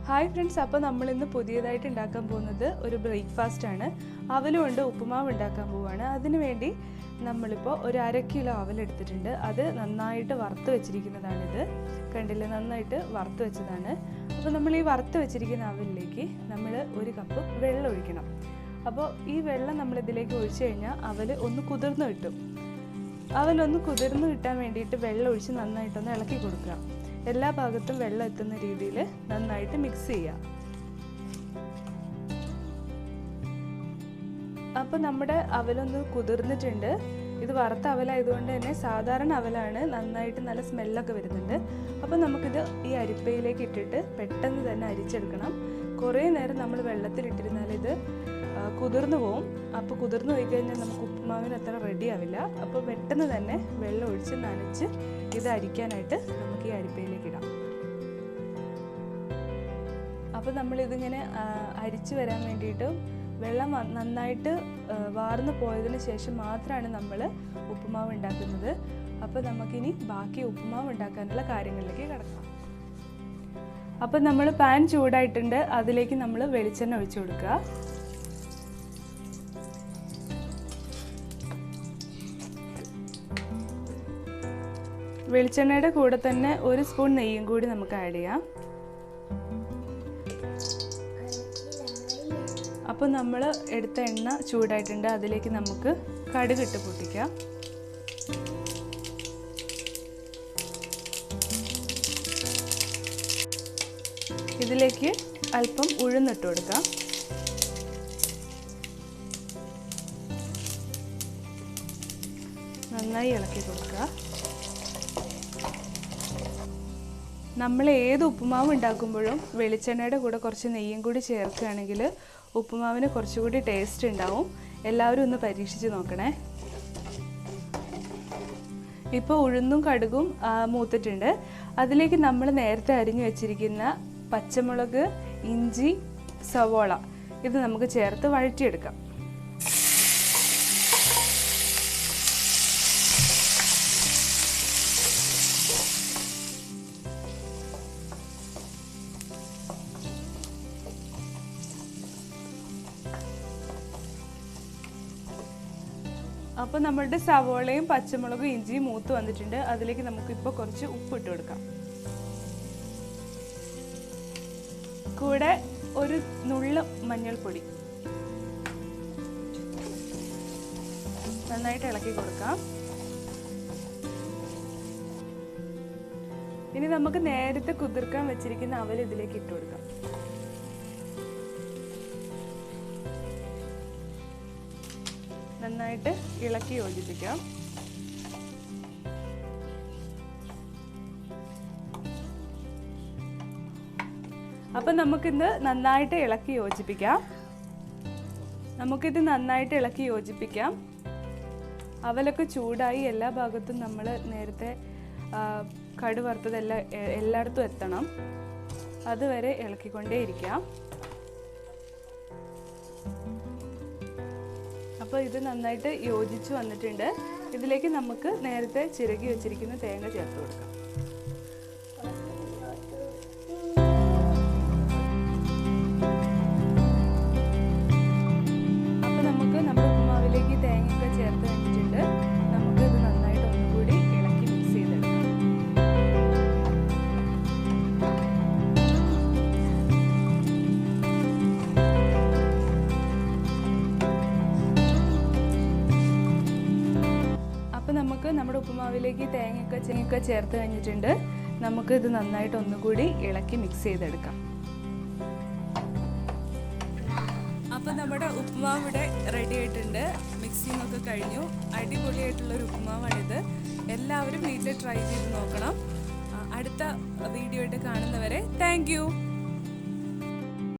Hi friends, അപ്പോൾ നമ്മളിന്ന് പുതിയതായിട്ട് ഉണ്ടാക്കാൻ പോകുന്നത് ഒരു ബ്രേക്ക്ഫാസ്റ്റ് ആണ്. അവൽ കൊണ്ട് ഉപ്പുമാവ് ഉണ്ടാക്കാൻ പോവുകയാണ്. അതിനുവേണ്ടി നമ്മളിപ്പോൾ ഒരു 1/2 കിലോ അവൽ എടുത്തിട്ടുണ്ട്. അത് നന്നായിട്ട് വറുത്ത് വെച്ചിരിക്കുന്നതാണിത്. കണ്ടില്ലേ, നന്നായിട്ട് വറുത്ത് വെച്ചതാണ്. അപ്പോൾ നമ്മൾ ഈ വറുത്ത് വെച്ചിരിക്കുന്ന അവലിലേക്ക് നമ്മൾ 1 കപ്പ് വെള്ളം ഒഴിക്കണം. അപ്പോൾ ഈ വെള്ളം നമ്മളിതിലേക്ക് ഒഴിച്ചു കഴിഞ്ഞാൽ അവൽ ഒന്ന് കുതിർന്ന് കിട്ടും. അവലൊന്ന് കുതിർന്ന് കിട്ടാൻ വേണ്ടിയിട്ട് വെള്ളം ഒഴിച്ച് നന്നായിട്ടൊന്ന് ഇളക്കി കൊടുക്കുക. എല്ലാ ഭാഗത്തും വെള്ളം എത്തുന്ന രീതിയിൽ നന്നായിട്ട് മിക്സ് ചെയ്യുക. അപ്പോൾ നമ്മുടെ അവലൊന്ന് കുതിർന്നിട്ടുണ്ട്. ഇത് വറുത്ത അവലായതുകൊണ്ട് തന്നെ സാധാരണ അവലാണ്, നന്നായിട്ട് നല്ല സ്മെല്ലൊക്കെ വരുന്നുണ്ട്. അപ്പോൾ നമുക്കിത് ഈ അരിപ്പയിലേക്ക് ഇട്ടിട്ട് പെട്ടെന്ന് തന്നെ അരിച്ചെടുക്കണം. കുറേ നേരം നമ്മൾ വെള്ളത്തിലിട്ടിരുന്നാൽ ഇത് കുതിർന്നു പോവും. അപ്പോൾ കുതിർന്നു പോയി കഴിഞ്ഞാൽ നമുക്ക് ഉപ്പുമാവിന് അത്ര റെഡി ആവില്ല. അപ്പോൾ പെട്ടെന്ന് തന്നെ വെള്ളം ഒഴിച്ച് നനച്ച് ഇത് അരിക്കാനായിട്ട് നമുക്ക് ഈ അരിപ്പയിലേക്ക് ഇടാം. അപ്പോൾ നമ്മളിതിങ്ങനെ അരിച്ച് വരാൻ വേണ്ടിയിട്ട് വെള്ളം നന്നായിട്ട് വാർന്നു പോയതിന് ശേഷം മാത്രമാണ് നമ്മൾ ഉപ്പുമാവ് ഉണ്ടാക്കുന്നത്. അപ്പോൾ നമുക്കിനി ബാക്കി ഉപ്പുമാവ് ഉണ്ടാക്കാനുള്ള കാര്യങ്ങളിലേക്ക് കിടക്കാം. അപ്പോൾ നമ്മൾ പാൻ ചൂടായിട്ടുണ്ട്. അതിലേക്ക് നമ്മൾ വെളിച്ചെണ്ണ ഒഴിച്ചു കൊടുക്കുക. വെളിച്ചെണ്ണയുടെ കൂടെ തന്നെ 1 സ്പൂൺ നെയ്യും കൂടി നമുക്ക് ആഡ് ചെയ്യാം. അപ്പോൾ നമ്മൾ എടുത്ത എണ്ണ ചൂടായിട്ടുണ്ട്. അതിലേക്ക് നമുക്ക് കടുകിട്ട് പൊട്ടിക്കാം. ഇതിലേക്ക് അല്പം ഉഴുന്നിട്ട് കൊടുക്കാം. നന്നായി ഇളക്കി കൊടുക്കുക. നമ്മൾ ഏത് ഉപ്പുമാവ് ഉണ്ടാക്കുമ്പോഴും വെളിച്ചെണ്ണയുടെ കൂടെ കുറച്ച് നെയ്യും കൂടി ചേർക്കുകയാണെങ്കിൽ ഉപ്പുമാവിന് കുറച്ചുകൂടി ടേസ്റ്റ് ഉണ്ടാവും. എല്ലാവരും ഒന്ന് പരീക്ഷിച്ച് നോക്കണേ. ഇപ്പോൾ ഉഴുന്നും കടുകും മൂത്തിട്ടുണ്ട്. അതിലേക്ക് നമ്മൾ നേരത്തെ അരിഞ്ഞു വെച്ചിരിക്കുന്ന പച്ചമുളക്, ഇഞ്ചി, സവോള ഇത് നമുക്ക് ചേർത്ത് വഴറ്റിയെടുക്കാം. അപ്പോൾ നമ്മളുടെ സവോളയും പച്ചമുളകും ഇഞ്ചിയും മൂത്ത് വന്നിട്ടുണ്ട്. അതിലേക്ക് നമുക്കിപ്പോൾ കുറച്ച് ഉപ്പിട്ട് കൊടുക്കാം. കൂടെ ഒരു നുള്ള് മഞ്ഞൾപ്പൊടി നന്നായിട്ട് ഇളക്കി കൊടുക്കാം. ഇനി നമുക്ക് നേരത്തെ കുതിർക്കാൻ വെച്ചിരിക്കുന്ന അവൽ ഇതിലേക്ക് ഇട്ട് കൊടുക്കാം. നന്നായിട്ട് ഇളക്കി യോജിപ്പിക്കാം. അപ്പം നമുക്കിത് നന്നായിട്ട് ഇളക്കി യോജിപ്പിക്കാം. അവലൊക്കെ ചൂടായി എല്ലാ ഭാഗത്തും നമ്മൾ നേരത്തെ കടു വറുത്തതെല്ലാം എല്ലായിടത്തും എത്തണം. അതുവരെ ഇളക്കിക്കൊണ്ടേയിരിക്കാം. അപ്പോൾ ഇത് നന്നായിട്ട് യോജിച്ച് വന്നിട്ടുണ്ട്. ഇതിലേക്ക് നമുക്ക് നേരത്തെ ചിരകി വെച്ചിരിക്കുന്ന തേങ്ങ ചേർത്ത് കൊടുക്കാം. അപ്പോൾ നമുക്ക് നമ്മുടെ ഉപ്പുമാവിലേക്ക് തേങ്ങയൊക്കെ ചേർത്ത് കഴിഞ്ഞിട്ടുണ്ട്. നമുക്ക് ഇത് നന്നായിട്ട് ഒന്നുകൂടി ഇളക്കി മിക്സ് ചെയ്തെടുക്കാം. നമുക്ക് നമ്മുടെ ഉപ്പുമാവിലേക്ക് തേങ്ങയൊക്കെ ചേർത്ത് കഴിഞ്ഞിട്ടുണ്ട്. നമുക്ക് ഇത് നന്നായിട്ട് ഒന്നുകൂടി ഇളക്കി മിക്സ് ചെയ്തെടുക്കാം. അപ്പോൾ നമ്മുടെ ഉപ്പുമാവ് ഇവിടെ റെഡി ആയിട്ടുണ്ട്. മിക്സിംഗ് ഒക്കെ കഴിഞ്ഞു. അടിപൊളിയായിട്ടുള്ളൊരു ഉപ്പുമാവാണിത്. എല്ലാവരും വീട്ടിൽ ട്രൈ ചെയ്ത് നോക്കണം. അടുത്ത വീഡിയോ ആയിട്ട് കാണുന്നവരെ താങ്ക് യു.